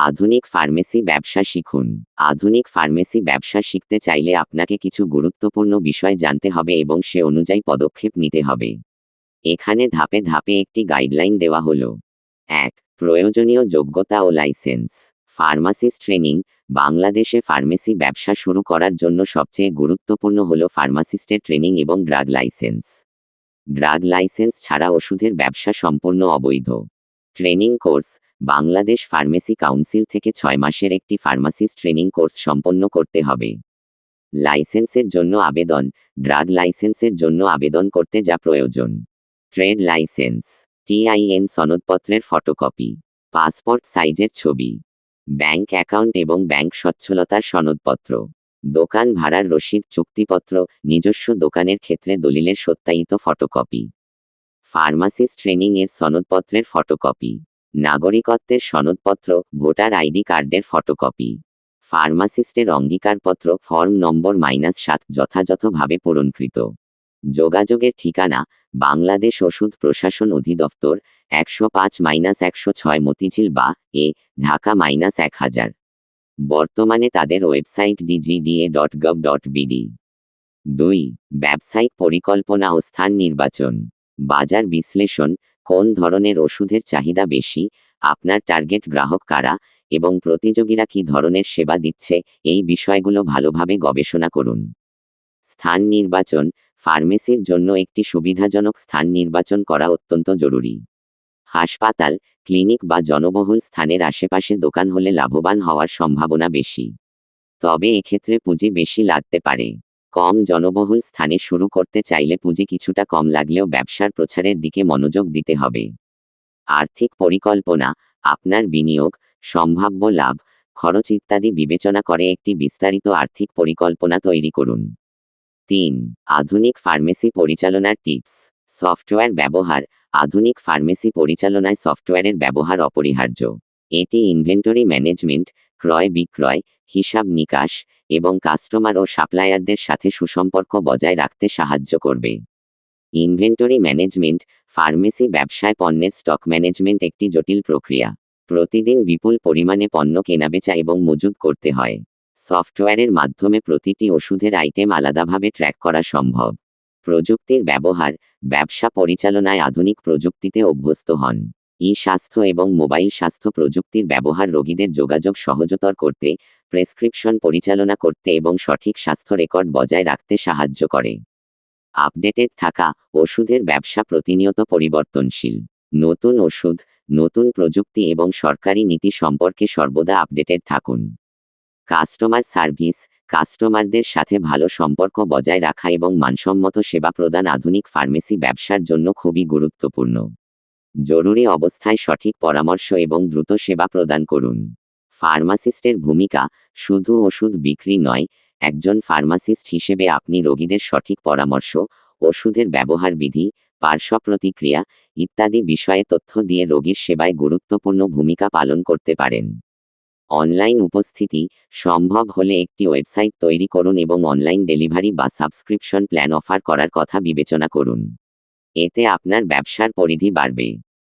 আধুনিক ফার্মেসি ব্যবসা শিখুন। আধুনিক ফার্মেসি ব্যবসা শিখতে চাইলে আপনাকে কিছু গুরুত্বপূর্ণ বিষয় জানতে হবে এবং সে অনুযায়ী পদক্ষেপ নিতে হবে। এখানে ধাপে ধাপে একটি গাইডলাইন দেওয়া হলো। 1. প্রয়োজনীয় যোগ্যতা ও লাইসেন্স। Pharmacist training. বাংলাদেশে ফার্মেসি ব্যবসা শুরু করার জন্য সবচেয়ে গুরুত্বপূর্ণ হলো ফার্মাসিস্টের ট্রেনিং এবং ড্রাগ লাইসেন্স। ড্রাগ লাইসেন্স ছাড়া ওষুধের ব্যবসা সম্পূর্ণ অবৈধ। Training course. Bangladesh pharmacy council থেকে 6 মাসের একটি ফার্মাসিস্ট ট্রেনিং কোর্স সম্পন্ন করতে হবে। লাইসেন্সের জন্য আবেদন। ড্রাগ লাইসেন্সের জন্য আবেদন করতে যা প্রয়োজন: ট্রেড লাইসেন্স, টিআইএন সনদপত্রের ফটোকপি, পাসপোর্ট সাইজের ছবি, ব্যাংক অ্যাকাউন্ট এবং ব্যাংক সচ্ছলতার সনদপত্র, দোকান ভাড়ার রসিদ, চুক্তিপত্র, নিজস্ব দোকানের ক্ষেত্রে দলিলের সত্যায়িত ফটোকপি, ফার্মাসিস্ট ট্রেনিং এর সনদপত্রের ফটোকপি, নাগরিকত্বের সনদপত্র, ভোটার আইডি কার্ডের ফটোকপি, ফার্মাসিস্টের অঙ্গীকারপত্র ফর্ম নম্বর -7 যথাযথভাবে পূরণকৃত। যোগাযোগের ঠিকানা: বাংলাদেশ ওষুধ প্রশাসন অধিদপ্তর, 105-106 মতিঝিল বা এ, ঢাকা -1000। বর্তমানে তাদের ওয়েবসাইট dgda.gov.bd। 2. ব্যবসায়িক পরিকল্পনা ও স্থান নির্বাচন। বাজার বিশ্লেষণ: কোন ধরনের ওষুধের চাহিদা বেশি, আপনার টার্গেট গ্রাহক কারা, এবং প্রতিযোগীরা কী ধরনের সেবা দিচ্ছে, এই বিষয়গুলো ভালোভাবে গবেষণা করুন। স্থান নির্বাচন: ফার্মেসির জন্য একটি সুবিধাজনক স্থান নির্বাচন করা অত্যন্ত জরুরি। হাসপাতাল, ক্লিনিক বা জনবহুল স্থানের আশেপাশে দোকান হলে লাভবান হওয়ার সম্ভাবনা বেশি। তবে এক্ষেত্রে পুঁজি বেশি লাগতে পারে। কম জনবহুল স্থানে শুরু করতে চাইলে পুঁজি কিছুটা কম লাগলেও ব্যবসার প্রচারের দিকে মনোযোগ দিতে হবে। আর্থিক পরিকল্পনা: আপনার বিনিয়োগ, সম্ভাব্য লাভ, খরচ ইত্যাদি বিবেচনা করে একটি বিস্তারিত আর্থিক পরিকল্পনা তৈরি করুন। 3. আধুনিক ফার্মেসি পরিচালনার টিপস। সফটওয়্যার ব্যবহার: আধুনিক ফার্মেসি পরিচালনায় সফটওয়্যারের ব্যবহার অপরিহার্য। এটি ইনভেন্টরি ম্যানেজমেন্ট, ক্রয় বিক্রয়, হিসাব নিকাশ এবং কাস্টমার ও সাপ্লায়ারদের সাথে সুসম্পর্ক বজায় রাখতে সাহায্য করবে। ইনভেন্টরি ম্যানেজমেন্ট: ফার্মেসি ব্যবসায় পণ্যের স্টক ম্যানেজমেন্ট একটি জটিল প্রক্রিয়া। প্রতিদিন বিপুল পরিমাণে পণ্য কেনাবেচা এবং মজুত করতে হয়। সফটওয়্যারের মাধ্যমে প্রতিটি ওষুধের আইটেম আলাদাভাবে ট্র্যাক করা সম্ভব। প্রযুক্তির ব্যবহার: ব্যবসা পরিচালনায় আধুনিক প্রযুক্তিতে অভ্যস্ত হন। স্বাস্থ্য এবং মোবাইল স্বাস্থ্য প্রযুক্তির ব্যবহার রোগীদের যোগাযোগ সহজতর করতে, প্রেসক্রিপশন পরিচালনা করতে এবং সঠিক স্বাস্থ্য রেকর্ড বজায় রাখতে সাহায্য করে। আপডেটেড থাকা: ওষুধের ব্যবসা প্রতিনিয়ত পরিবর্তনশীল। নতুন ওষুধ, নতুন প্রযুক্তি এবং সরকারি নীতি সম্পর্কে সর্বদা আপডেটেড থাকুন। কাস্টমার সার্ভিস: কাস্টমারদের সাথে ভালো সম্পর্ক বজায় রাখা এবং মানসম্মত সেবা প্রদান আধুনিক ফার্মেসি ব্যবসার জন্য খুবই গুরুত্বপূর্ণ। জরুরি অবস্থায় সঠিক পরামর্শ এবং দ্রুত সেবা প্রদান করুন। ফার্মাসিস্টের ভূমিকা: শুধু ওষুধ বিক্রি নয়, একজন ফার্মাসিস্ট হিসেবে আপনি রোগীদের সঠিক পরামর্শ, ওষুধের ব্যবহার বিধি, পার্শ্ব প্রতিক্রিয়া ইত্যাদি বিষয়ে তথ্য দিয়ে রোগীর সেবায় গুরুত্বপূর্ণ ভূমিকা পালন করতে পারেন। অনলাইন উপস্থিতি: সম্ভব হলে একটি ওয়েবসাইট তৈরি করুন এবং অনলাইন ডেলিভারি বা সাবস্ক্রিপশন প্ল্যান অফার করার কথা বিবেচনা করুন। এতে আপনার ব্যবসার পরিধি বাড়বে।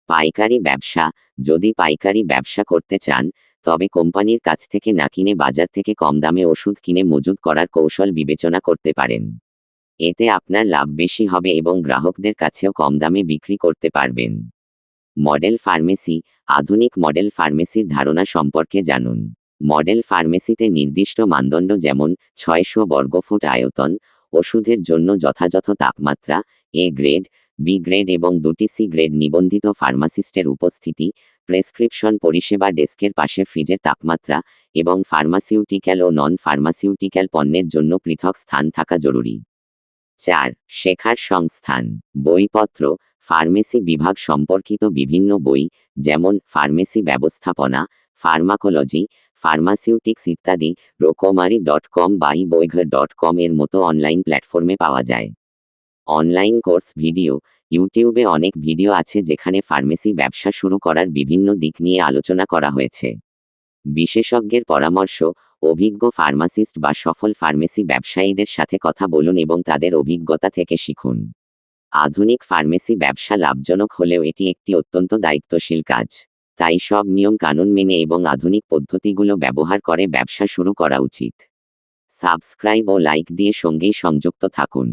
পাইকারি ব্যবসা: যদি পাইকারি ব্যবসা করতে চান, তবে কোম্পানির কাছ থেকে না কিনে বাজার থেকে কম দামে ওষুধ কিনে মজুত করার কৌশল বিবেচনা করতে পারেন। এতে আপনার লাভ বেশি হবে এবং গ্রাহকদের কাছেও কম দামে বিক্রি করতে পারবেন। মডেল ফার্মেসি: আধুনিক মডেল ফার্মেসির ধারণা সম্পর্কে জানুন। মডেল ফার্মেসিতে নির্দিষ্ট মানদণ্ড যেমন 600 বর্গফুট আয়তন, ওষুধের জন্য যথাযথ তাপমাত্রা, এ গ্রেড, বি গ্রেড এবং 2টি সি গ্রেড নিবন্ধিত ফার্মাসিস্টের উপস্থিতি, প্রেসক্রিপশন পরিষেবা ডেস্কের পাশে ফ্রিজের তাপমাত্রা এবং ফার্মাসিউটিক্যাল ও নন ফার্মাসিউটিক্যাল পণ্যের জন্য পৃথক স্থান থাকা জরুরি। 4. শেখার সংস্থান। বইপত্র: ফার্মেসি বিভাগ সম্পর্কিত বিভিন্ন বই, যেমন ফার্মেসি ব্যবস্থাপনা, ফার্মাকোলজি, ফার্মাসিউটিক্স ইত্যাদি রকমারি.com বা ibooger.com এর মতো অনলাইন প্ল্যাটফর্মে পাওয়া যায়। অনলাইন কোর্স ভিডিও: ইউটিউবে অনেক ভিডিও আছে যেখানে ফার্মেসি ব্যবসা শুরু করার বিভিন্ন দিক নিয়ে আলোচনা করা হয়েছে। বিশেষজ্ঞের পরামর্শ: অভিজ্ঞ ফার্মাসিস্ট বা সফল ফার্মেসি ব্যবসায়ীদের সাথে কথা বলুন এবং তাদের অভিজ্ঞতা থেকে শিখুন। আধুনিক ফার্মেসি ব্যবসা লাভজনক হলেও এটি একটি অত্যন্ত দায়িত্বশীল কাজ। তাই সব নিয়ম কানুন মেনে এবং আধুনিক পদ্ধতিগুলো ব্যবহার করে ব্যবসা শুরু করা উচিত। সাবস্ক্রাইব ও লাইক দিয়ে সঙ্গেই সংযুক্ত থাকুন।